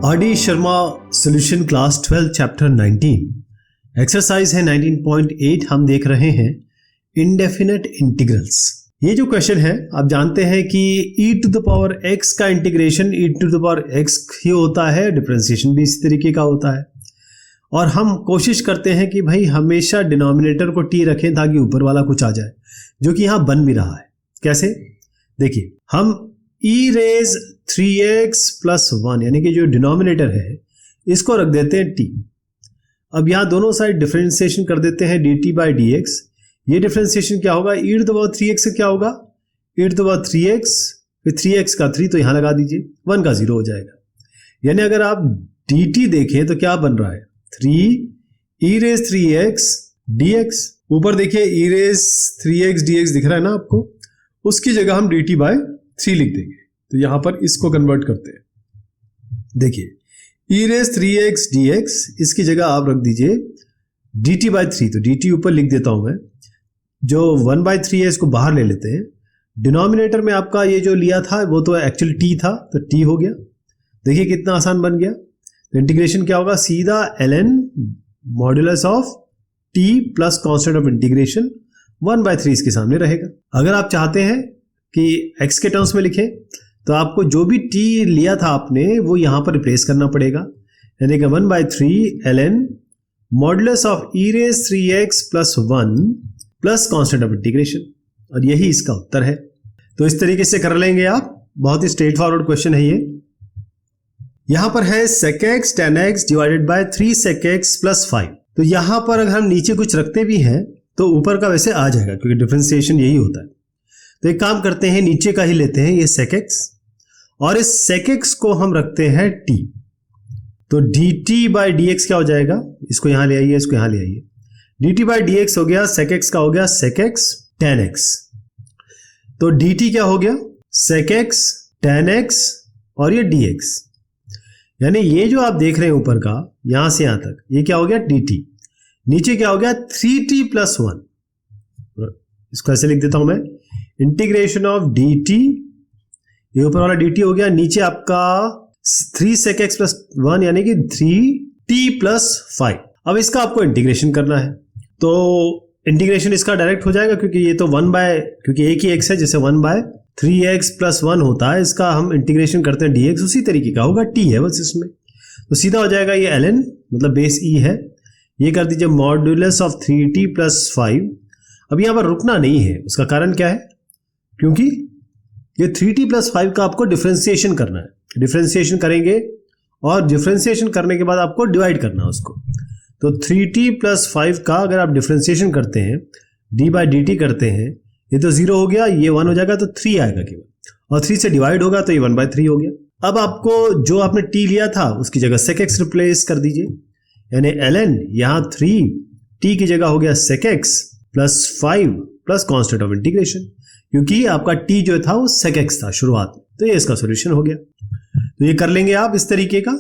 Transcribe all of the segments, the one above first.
RD. Sharma solution class 12 chapter 19 exercise है 19.8। हम देख रहे हैं इंडेफिनेट इंटीग्रल्स। ये जो क्वेश्चन है आप जानते हैं कि e to the power x का integration e to the power x ही होता है, डिफरेंशिएशन भी इसी तरीके का होता है। और हम कोशिश करते हैं कि भाई हमेशा डिनोमिनेटर को t रखें ताकि ऊपर वाला कुछ आ जाए, जो कि यहां बन भी रहा है। कैसे? देखिए, हम e रेज 3x प्लस 1 यानी कि जो डिनोमिनेटर है इसको रख देते हैं t। अब यहां दोनों साइड डिफरेंशिएशन कर देते हैं dt बाई dx। ये डिफरेंशिएशन क्या होगा? e to the power 3x से क्या होगा? e to the power 3x, फिर 3x का 3 तो यहां लगा दीजिए, 1 का 0 हो जाएगा। यानी अगर आप dt देखें तो क्या बन रहा है? 3 e रेज 3x dx। ऊपर देखिए e रेज 3x dx दिख रहा है ना आपको, उसकी जगह हम dt बाय 3 लिख देंगे। तो यहां पर इसको कन्वर्ट करते हैं। देखिए e रेज 3x dx, इसकी जगह आप रख दीजिए dt बाय 3। तो dt ऊपर लिख देता हूं मैं, जो 1/3 है इसको बाहर ले लेते हैं। डिनोमिनेटर में आपका ये जो लिया था वो तो एक्चुअली t था, तो t हो गया। देखिए कितना आसान बन गया। तो इंटीग्रेशन क्या होगा? सीधा ln modulus of t plus constant of integration 1/3 इसके सामने रहेगा। अगर आप चाहते हैं कि x के टर्म्स में लिखें तो आपको जो भी t लिया था आपने वो यहां पर रिप्लेस करना पड़ेगा, यानी कि 1/3 ln modulus of e raise 3x plus 1 plus constant of integration. और यही इसका उत्तर है। तो इस तरीके से कर लेंगे आप, बहुत ही स्ट्रेट फॉरवर्ड क्वेश्चन है ये। यहां पर है sec x tan x divided by 3 sec x plus 5। तो यहां पर अगर हम नीचे कुछ रखते भी हैं तो ऊपर का वैसे आ जाएगा, क्योंकि डिफरेंशिएशन यही होता है। तो एक काम करते हैं, नीचे का ही लेते हैं ये sec x, और इस sec x को हम रखते हैं t। तो dt बाई dx क्या हो जाएगा? इसको यहां ले आइए, इसको यहां ले आइए। dt बाई dx हो गया, sec x का हो गया sec x tan x। तो dt क्या हो गया? sec x tan x और ये dx। यानी ये जो आप देख रहे हैं ऊपर का, यहां से यहां तक, ये क्या हो गया? dt। नीचे क्या हो गया? 3t plus 1। इसको ऐसे लिख देता हूं मैं, इंटीग्रेशन ऑफ dt, ये ऊपर वाला dt हो गया, नीचे आपका 3 sec x प्लस 1 यानी कि 3t प्लस 5। अब इसका आपको इंटीग्रेशन करना है, तो इंटीग्रेशन इसका डायरेक्ट हो जाएगा, क्योंकि ये तो क्योंकि एक ही x है, जैसे 1/3x प्लस 1 होता है, इसका हम इंटीग्रेशन करते हैं dx, उसी तरीके का होगा, t है बस इसमें। तो सीधा हो जाएगा ये ln, मतलब बेस e है, ये कर दीजिए मॉड्यूलस ऑफ 3t प्लस 5। अब यहां पर रुकना नहीं है, उसका कारण क्या है? क्योंकि ये 3t प्लस 5 का आपको डिफरेंशिएशन करना है। डिफरेंशिएशन करेंगे और डिफरेंशिएशन करने के बाद आपको डिवाइड करना है उसको। तो 3t प्लस 5 का अगर आप डिफरेंशिएशन करते हैं, d बाई dt करते हैं, ये तो 0 हो गया, ये 1 हो जाएगा, तो 3 आएगा केवल, और 3 से डिवाइड होगा तो ये 1/3 हो गया। अब आपको जो आपने t लिया था उसकी जगह sec x रिप्लेस कर दीजिए, यानी ln यहां 3t की जगह हो गया sec x plus 5 plus constant of integration, क्योंकि आपका t जो था वो sec x था शुरुआत में। तो ये इसका सॉल्यूशन हो गया। तो ये कर लेंगे आप इस तरीके का।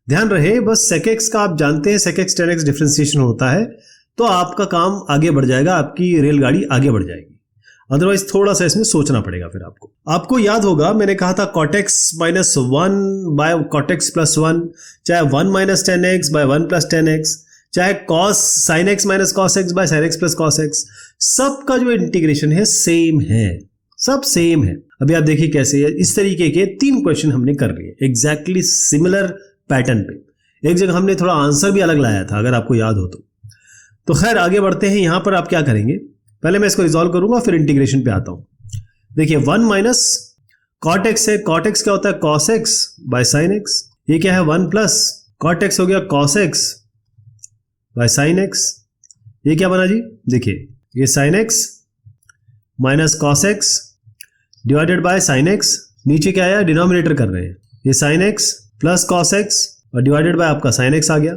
ध्यान रहे बस sec x का आप जानते हैं sec x tan x differentiation होता है, तो आपका काम आगे बढ़ जाएगा, आपकी रेलगाड़ी आगे बढ़ जाएगी। अदरवाइज थोड़ा सा इसमें सोचना पड़ेगा। फिर आपको याद होगा मैंने कहा था cot x minus 1 by cot x plus 1, चाहे 1 minus tan x by 1 plus tan x, चाहे cos sin x minus cos x by sin x plus cos x, सबका जो इंटीग्रेशन है सेम है, सब सेम है। अभी आप देखिए कैसे है। इस तरीके के 3 क्वेश्चन हमने कर लिए एग्जैक्टली सिमिलर पैटर्न पे। एक जगह हमने थोड़ा आंसर भी अलग लाया था, अगर आपको याद हो तो खैर आगे बढ़ते हैं। यहां पर आप क्या करेंगे, पहले मैं इसको रिजॉल्व करूंगा, फिर इंटीग्रेशन पे आता हूं। देखिए 1 माइनस cot x है, cot x क्या होता है? cos x by sin x। ये क्या है? 1 प्लस cot x हो गया cos x by sin x। ये क्या बना जी? देखिए ये sin x minus cos x divided by sin x। नीचे क्या आया? डिनोमिनेटर कर रहे हैं, ये sin x plus cos x और डिवाइडेड बाय आपका sin x आ गया।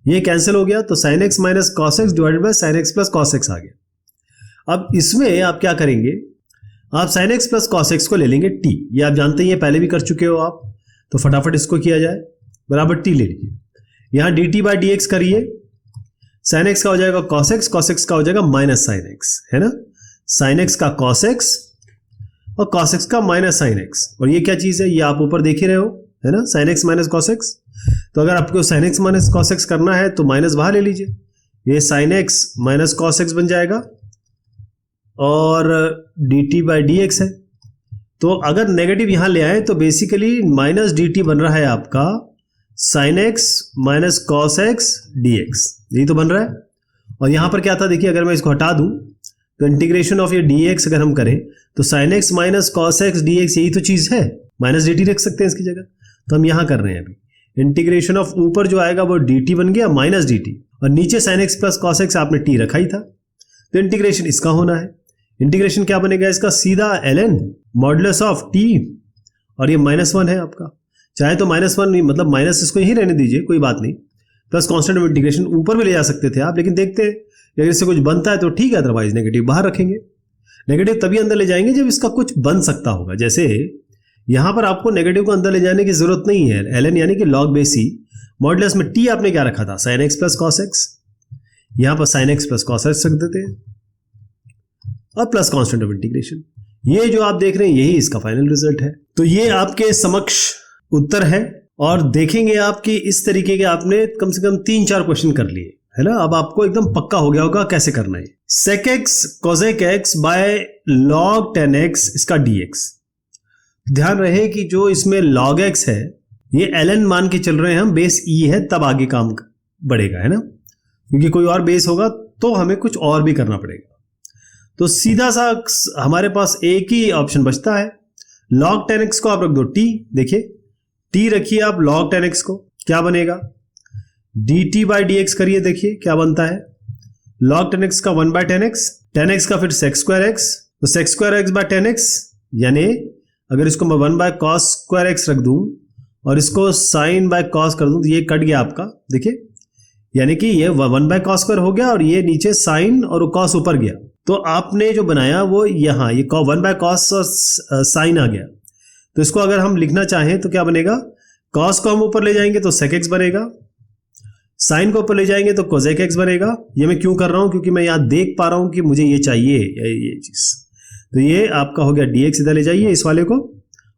ये कैंसिल हो गया, तो sin x minus cos x divided by sin x plus cos x आ गया। अब इसमें आप क्या करेंगे? आप sin x plus cos x को ले लेंगे t। ये आप जानते हैं, ये पहले भी कर चुके हो आप, तो फटाफट इसको किया जाए। बराबर t ले लीजिए, यहां dt बाई dx करिए, sin x का हो जाएगा cos x का हो जाएगा माइनस sin x, है ना? sin x का cos x और cos x का माइनस sin x। और ये क्या चीज है? ये आप ऊपर देख ही रहे हो, है ना, sin x minus cos x। तो अगर आपको sin x minus cos x करना है तो माइनस बाहर ले लीजिए, ये sin x minus cos x बन जाएगा और dt बाई dx है। तो अगर नेगेटिव यहां ले आए तो बेसिकली माइनस dt बन रहा है आपका sin x minus cos x dx, यही तो बन रहा है। और यहां पर क्या था देखिए, अगर मैं इसको हटा दूं तो इंटीग्रेशन ऑफ ये dx अगर हम करें तो sin x minus cos x dx यही तो चीज है, माइनस dt रख सकते हैं इसकी जगह। तो हम यहां कर रहे हैं अभी इंटीग्रेशन ऑफ ऊपर जो आएगा वो dt बन गया माइनस dt, और नीचे sin x plus cos x आपने t रखा ही था, तो इंटीग्रेशन इसका होना है। इंटीग्रेशन क्या बनेगा इसका, सीधा ln मॉडुलस ऑफ t, और ये -1 है आपका, चाहे तो -1 मतलब माइनस इसको यही रहने दीजिए, कोई बात नहीं, प्लस कांस्टेंट ऑफ इंटीग्रेशन ऊपर भी ले जा सकते थे आप, लेकिन देखते हैं अगर इससे कुछ बनता है तो ठीक है, अदरवाइज नेगेटिव बाहर रखेंगे। नेगेटिव तभी अंदर ले जाएंगे जब इसका कुछ बन सकता होगा, जैसे यहां पर आपको नेगेटिव को अंदर ले जाने की जरूरत नहीं है, ln यानी कि log बेस c, मॉडुलस में t आपने क्या रखा था, sin x plus cos x, यहां पर sin x plus cos x रख देते हैं और प्लस कांस्टेंट ऑफ इंटीग्रेशन। ये जो आप देख रहे हैं यही इसका फाइनल रिजल्ट है। तो ये आपके समक्ष उत्तर है, और देखेंगे आप कि इस तरीके के आपने कम से कम 3-4 क्वेश्चन कर लिए है ना। अब आपको एकदम पक्का हो गया होगा कैसे करना है। sec x cosec x by log 10x इसका dx। ध्यान रहे कि जो इसमें log x है ये ln मान के चल रहे हैं हम, बेस e है तब आगे काम बढ़ेगा है ना, क्योंकि कोई और बेस होगा तो हमें कुछ और भी करना पड़ेगा। तो सीधा सा हमारे पास एक ही ऑप्शन बचता है, log 10x को आप रख दो t, देखिए t रखिए आप log 10x को, क्या बनेगा dt बाई dx करिए, देखिए क्या बनता है, log 10x का 1 बाय 10x, 10x का फिर sec स्क्वायर x, तो sec square x by 10x, यानी अगर इसको मैं 1 बाय cos स्क्वायर x रख दूं और इसको sin बाय cos कर दूं तो ये कट गया आपका, देखिए यानी कि ये 1 बाय cos स्क्वायर हो गया और ये नीचे sin और cos ऊपर गया। तो आपने जो बनाया वो यहाँ ये 1 बाय cos और sin आ गया। तो इसको अगर हम लिखना चाहें तो क्या बनेगा, cos को हम ऊपर ले जाएंगे तो sec x बनेगा, साइन को ऊपर ले जाएंगे तो cosec x बनेगा। ये मैं क्यों कर रहा हूं, क्योंकि मैं यहां देख पा रहा हूं कि मुझे ये चाहिए ये चीज। तो ये आपका हो गया dx, इधर ले जाइए इस वाले को,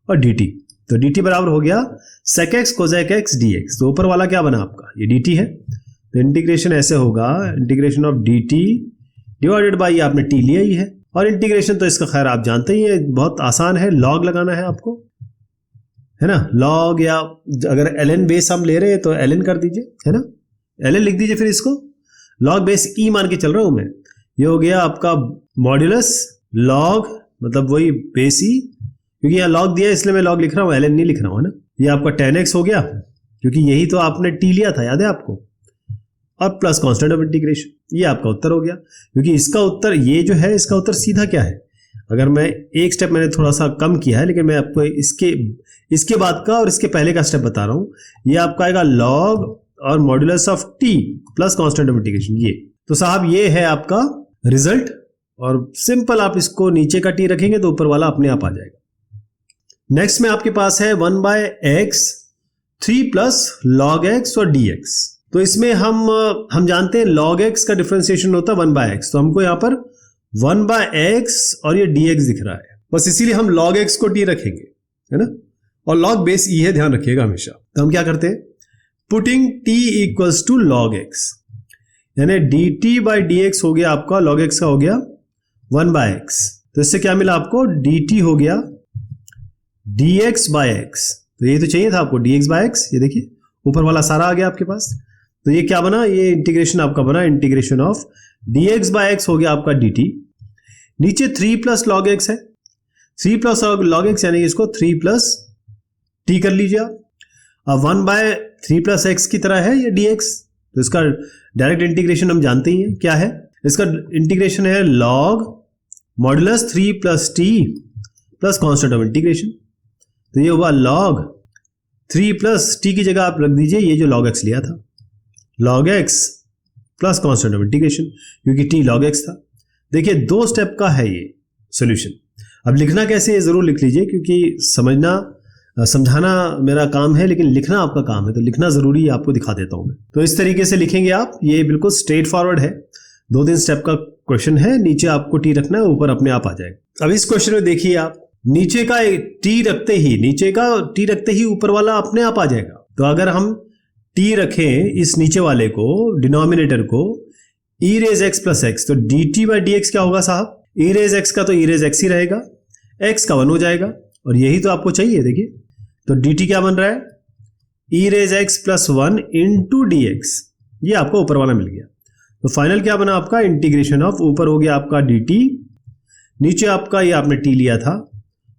और dt, तो dt बराबर हो गया sec x cosec x dx। तो ऊपर वाला क्या बना आपका, ये dt है, तो इंटीग्रेशन ऐसे होगा, integration of dt divided by आपने t लिया ही है, और इंटीग्रेशन तो इसका खैर आप जानते ही है, बहुत आसान है, log लगाना है आपको है ना, log, या अगर ln बेस हम ले रहे हैं तो ln कर दीजिए है ना, ln लिख दीजिए, फिर इसको log बेस e मान के चल रहा हूं मैं, ये हो गया आपका मॉड्यूलस log मतलब वही बेस e, क्योंकि यहाँ log दिया इसलिए मैं log लिख रहा हूं, ln नहीं लिख रहा हूं है ना। ये आपका 10x हो गया क्योंकि यही तो आपने t लिया था, याद है आपको, और प्लस कांस्टेंट ऑफ इंटीग्रेशन, ये आपका उत्तर हो गया। क्योंकि इसका उत्तर ये जो है इसका उत्तर सीधा क्या है, अगर मैं एक स्टेप मैंने थोड़ा सा कम किया है, लेकिन मैं आपको इसके बाद का और इसके पहले का स्टेप बता रहा हूं, ये आपका आएगा log और modulus of t plus constant of integration, ये तो साहब ये है आपका रिजल्ट। और सिंपल आप इसको नीचे का t रखेंगे तो ऊपर वाला अपने आप आ जाएगा। नेक्स्ट में आपके पास है 1 by x 3 plus log x और dx। तो इसमें हम जानते हैं log x का डिफरेंशिएशन होता है 1 बाय x, तो हमको यहाँ पर 1 बाय x और ये dx दिख रहा है, बस इसीलिए हम log x को t रखेंगे है ना, और log बेस e है, ध्यान रखिएगा हमेशा। तो हम क्या करते हैं, putting t equals to log x, यानी dt बाई dx हो गया आपका, log x का हो गया 1 बाय x, तो इससे क्या मिला आपको, dt हो गया dx बाय x, तो ये तो चाहिए था आपको dx बाय x, ये देखिए ऊपर वाला सारा आ गया आपके पास। तो ये क्या बना, ये इंटीग्रेशन आपका बना, integration of dx by x हो गया आपका dt, नीचे 3 प्लस log x है, 3 प्लस log x यानी इसको 3 प्लस t कर लीजिए आप। अब 1 बाय 3 प्लस x की तरह है ये dx, तो इसका डायरेक्ट इंटीग्रेशन हम जानते ही हैं क्या है, इसका इंटीग्रेशन है log modulus 3 plus t plus constant of integration. तो ये हुआ log 3 प्लस t की जगह आप रख दीजिए ये जो log x लिया था, log x plus constant of integration, क्योंकि t log x था। देखिए 2 स्टेप का है ये सॉल्यूशन। अब लिखना कैसे है जरूर लिख लीजिए, क्योंकि समझाना मेरा काम है लेकिन लिखना आपका काम है, तो लिखना जरूरी है, आपको दिखा देता हूं मैं। तो इस तरीके से लिखेंगे आप, ये बिल्कुल स्ट्रेट फॉरवर्ड है, 2-3 स्टेप का क्वेश्चन है, नीचे आपको टी रखना है, ऊपर अपने आप आ जाएगा। अब इस क्वेश्चन में देखिए आप, नीचे का टी रखते ही ऊपर वाला अपने आप आ जाएगा। तो अगर हम टी रखें इस नीचे वाले को, डिनोमिनेटर को, e raise x plus x, तो dt बाई डी एक्स क्या होगा साहब? e रेज x का तो e रेज x ही रहेगा, x का 1 हो जाएगा, और यही तो आपको चाहिए। देखिए तो dt क्या बन रहा है? e raise x plus 1 into d x, ये आपको ऊपर वाला मिल गया। तो फाइनल क्या बना आपका? इंटीग्रेशन ऑफ, ऊपर हो गया आपका dt, नीचे आपका ये आपने t लिया था,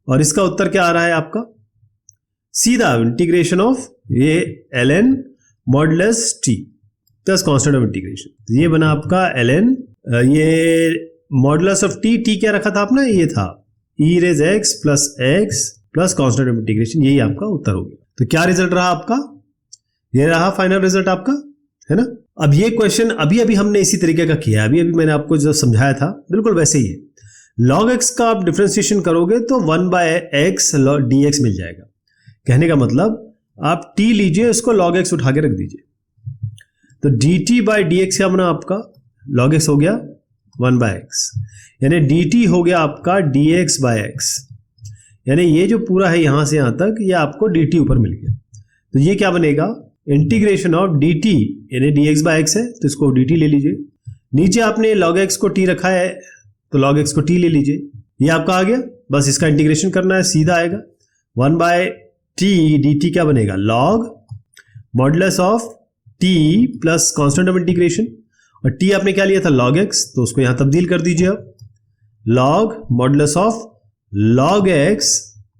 और इसका उत्तर क्या आ रहा है आपका? सीधा इंटीग्रेशन ऑफ ये ln modulus t plus constant of integration. ये बना आपका ln, ये मॉडुलस ऑफ t क्या रखा था आपने? ये था e raise x plus constant of integration, यही आपका उत्तर हो गया। तो क्या रिजल्ट रहा आपका? ये रहा फाइनल रिजल्ट आपका, है ना। अब ये क्वेश्चन अभी हमने इसी तरीके का किया, अभी मैंने आपको जो समझाया था बिल्कुल वैसे ही है। log x का आप डिफरेंशिएशन करोगे तो 1 बाय एक्स dx मिल जाएगा। कहने का मतलब आप t लीजिए, उसको log x उठा के रख दीजिए, तो dt बाई डी एक्स क्या बना आपका? log x हो गया 1 बाय एक्स, यानी dt हो गया आपका dx बाय एक्स, यानी ये जो पूरा है यहां से यहां तक, ये आपको dt ऊपर मिल गया। तो ये क्या बनेगा? इंटीग्रेशन ऑफ dt, यानी dx बाय एक्स है तो इसको dt ले लीजिए, नीचे आपने log x को t रखा है तो log x को t ले लीजिए, ये आपका आ गया। बस इसका इंटीग्रेशन करना है, सीधा आएगा 1 बाय t dt क्या बनेगा? log modulus of t plus constant of integration, और t आपने क्या लिया था? log x, तो उसको यहां तब्दील कर दीजिए अब, log modulus of log x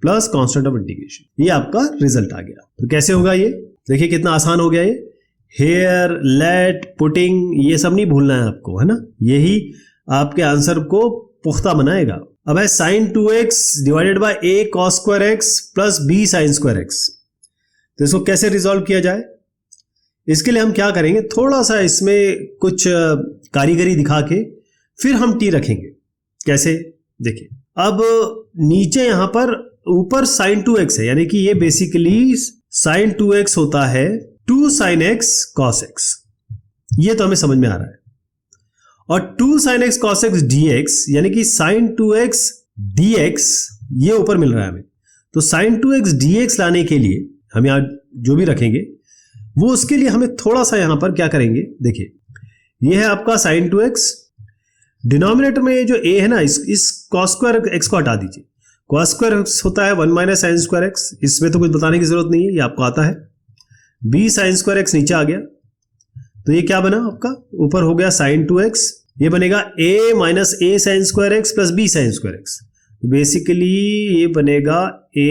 plus constant of integration, ये आपका रिजल्ट आ गया। तो कैसे होगा ये? देखिए कितना आसान हो गया ये। हेयर, लेट, पुटिंग, ये सब नहीं भूलना है आपको, है ना। यही आपके आंसर को पुख्ता बनाएगा। अब है sin 2x divided by a cos square x plus b sin square x, तो इसको कैसे रिजॉल्व किया जाए? इसके लिए हम क्या करेंगे, थोड़ा सा इसमें कुछ कारीगरी दिखा के फिर हम t रखेंगे। कैसे? देखिए अब नीचे यहां पर ऊपर sin 2x है, यानी कि ये बेसिकली sin 2x होता है 2 sin x cos x, ये तो हमें समझ में आ रहा है। और 2 sin x cos x dx, यानी कि sin 2x dx, ये ऊपर मिल रहा है हमें। तो sin 2x dx लाने के लिए हम यहां जो भी रखेंगे वो, उसके लिए हमें थोड़ा सा यहां पर क्या करेंगे, देखिए ये है आपका sin 2x, डिनोमिनेटर में जो a है ना, इस cos स्क्वायर x को हटा दीजिए। cos स्क्वायर x होता है 1 माइनस sin स्क्वायर x, इसमें तो कुछ बताने की जरूरत नहीं है, ये आपको आता है। b sin स्क्वायर x नीचे आ गया, तो ये क्या बना आपका? ऊपर हो गया sin 2x, ये बनेगा a minus a sin square x plus b sin square x, basically ये बनेगा a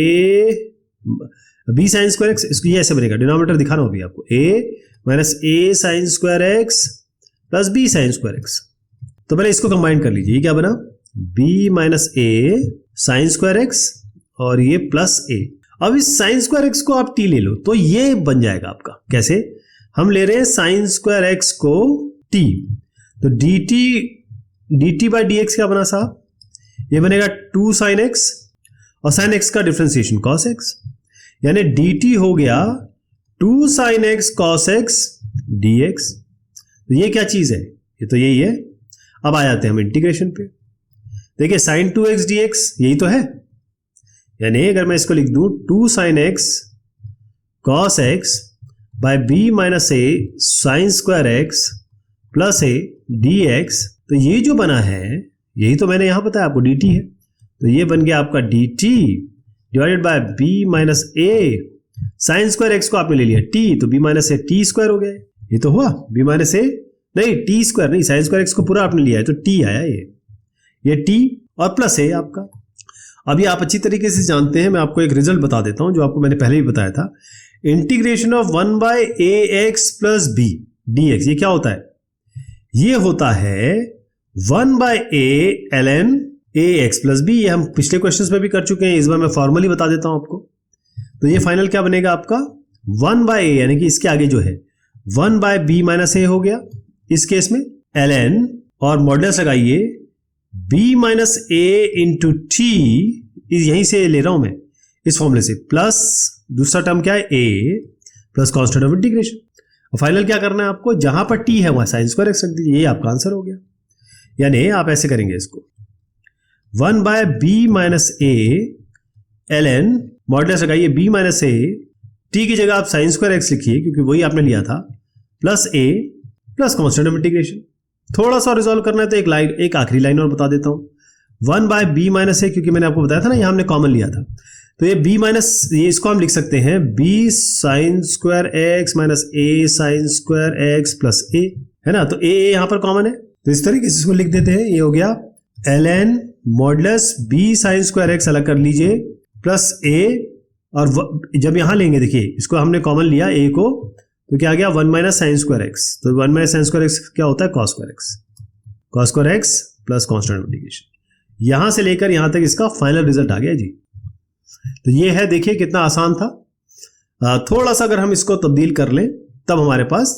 b sin square x, इसको ये ऐसे बनेगा, डिनोमिनेटर दिखा रहा हूं अभी आपको, a minus a sin square x plus b sin square x। तो पहले इसको कंबाइन कर लीजिए, ये क्या बना? b minus a sin square x और ये प्लस a। अब इस sin स्क्वायर x को आप t ले लो तो ये बन जाएगा आपका। कैसे? हम ले रहे हैं sin स्क्वायर x को t, तो dt बाई डी एक्स क्या बना साहब? ये बनेगा 2 sin x, और sin x का डिफरेंशिएशन cos x, यानी dt हो गया 2 sin x cos x dx। तो ये क्या चीज है? ये तो यही है। अब आ जाते हैं हम इंटीग्रेशन पे। देखिए sin 2x dx यही तो है, यानी अगर मैं इसको लिख दूं 2 sin x cos x by b minus a sin square x plus a dx, तो ये जो बना है यही तो मैंने यहां बताया आपको, dt है, तो ये बन गया आपका dt divided by b minus a sin square x को आपने ले लिया t, तो b minus a t square हो गया, ये तो हुआ b माइनस a, नहीं t स्क्वायर नहीं, sin स्क्वायर x को पूरा आपने लिया है तो t आया ये t और प्लस a आपका। अभी आप अच्छी तरीके से जानते हैं, मैं आपको एक रिजल्ट बता देता हूं जो आपको मैंने पहले ही बताया था। Integration of 1 by ax plus b dx, ये क्या होता है? ये होता है 1 by a ln ax plus b, ये हम पिछले क्वेश्चंस में भी कर चुके हैं, इस बार मैं फॉर्मली बता देता हूं आपको। तो ये फाइनल क्या बनेगा आपका? 1 बाय a, यानी कि इसके आगे जो है 1 बाय b माइनस a हो गया इस केस में, ln और मॉडुलस लगाइए b minus a into t, यहीं से ले रहा हूं मैं इस फॉर्मूले से, प्लस दूसरा टर्म क्या है a plus constant of integration. और फाइनल क्या करना है आपको? जहां पर t है वहां साइन स्क्वायर x रख दीजिए, ये आपका आंसर हो गया। यानी आप ऐसे करेंगे इसको 1 by b minus a ln modulus लगाइए b माइनस ए, t की जगह आप साइन स्क्वायर एक्स लिखिए क्योंकि वही आपने लिया था, plus a plus constant of integration. थोड़ा सा रिजॉल्व करना है तो एक आखिरी लाइन और बता देता हूँ, 1 बाय बी माइनस ए, क्योंकि मैंने आपको बताया था ना यहाँ हमने कॉमन लिया था, तो ये b माइनस, ये इसको हम लिख सकते हैं b sine square x minus a sine square x plus a, है ना। तो a यहाँ पर कॉमन है तो इस तरीके से इसको लिख देते हैं। ये हो गया ln modulus b sine square x अलग कर लीजिए प्लस a, और जब यहाँ लेंगे देखिए इसको हमने कॉमन लिया a को, तो क्या आ गया 1 माइनस साइन स्क्वायर एक्स, तो 1 माइनस साइन स्क्वायर एक्स क्या होता है cos square x plus constant of integration. यहां से लेकर यहां तक इसका फाइनल रिजल्ट आ गया जी। तो ये है, देखिए कितना आसान था। थोड़ा सा अगर हम इसको तब्दील कर लें तब हमारे पास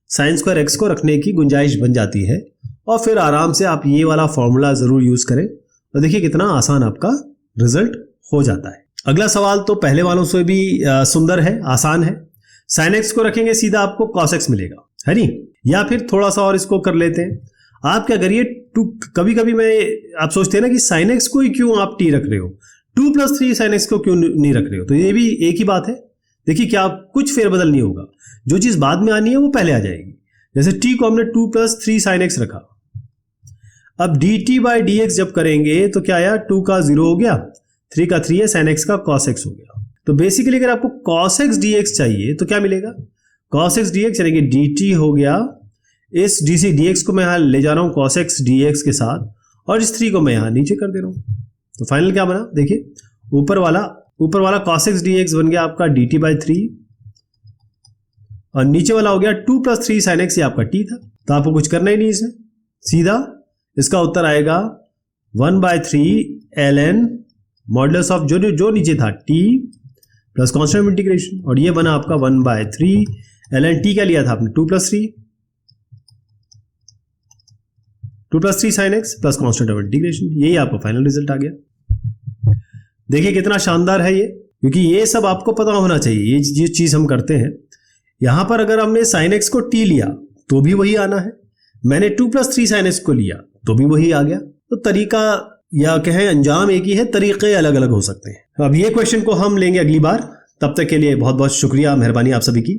साइन स्क्वायर एक्स को रखने की गुंजाइश बन जाती है, और फिर आराम से आप ये वाला फॉर्मूला जरूर यूज करें और देखिए कितना आसान आपका रिजल्ट हो जाता है। अगला सवाल तो पहले वालों से भी सुंदर है, आसान है। साइन एक्स को रखेंगे सीधा आपको कॉस एक्स मिलेगा, है नहीं। या फिर थोड़ा सा और इसको कर लेते हैं, आप क्या करिए, कभी कभी आप सोचते हैं ना कि साइन एक्स को ही क्यों आप टी रख रहे हो, 2 प्लस 3 साइन एक्स को क्यों नहीं रख रहे हो, तो ये भी एक ही बात है। देखिए क्या कुछ फेरबदल नहीं होगा, जो चीज बाद में आनी है वो पहले आ जाएगी। जैसे टी को हमने 2 प्लस 3 साइन एक्स रखा, अब D T by d x जब करेंगे तो क्या आया, 2 का 0 हो गया, 3 का 3 है, साइन एक्स का कॉस एक्स हो गया। तो बेसिकली अगर आपको cos x dx चाहिए तो क्या मिलेगा, cos x dx यानी कि dt हो गया, इस dx को मैं यहां ले जा रहा हूं cos x dx के साथ, और इस 3 को मैं यहां नीचे कर दे रहा हूं। तो फाइनल क्या बना, देखिए ऊपर वाला cos x dx बन गया आपका dt बाई 3, और नीचे वाला हो गया 2 प्लस 3 साइन एक्स, ये आपका t था। तो आपको कुछ करना ही नहीं इसमें, सीधा इसका उत्तर आएगा 1 बाय 3 ln मॉडुलस ऑफ जो नीचे था t plus constant of integration, और ये बना आपका 1 बाय 3 ln t क्या लिया था आपने, 2 plus 3 sine x plus constant of integration. यही आपका फाइनल रिजल्ट आ गया। देखिए कितना शानदार है ये, क्योंकि ये सब आपको पता होना चाहिए। ये चीज हम करते हैं, यहां पर अगर हमने साइन एक्स को t लिया तो भी वही आना है, मैंने 2 प्लस 3 साइन एक्स को लिया तो भी वही आ गया। तो तरीका या कहें अंजाम एक ही है, तरीके अलग अलग हो सकते हैं। अब ये क्वेश्चन को हम लेंगे अगली बार, तब तक के लिए बहुत बहुत शुक्रिया, मेहरबानी आप सभी की।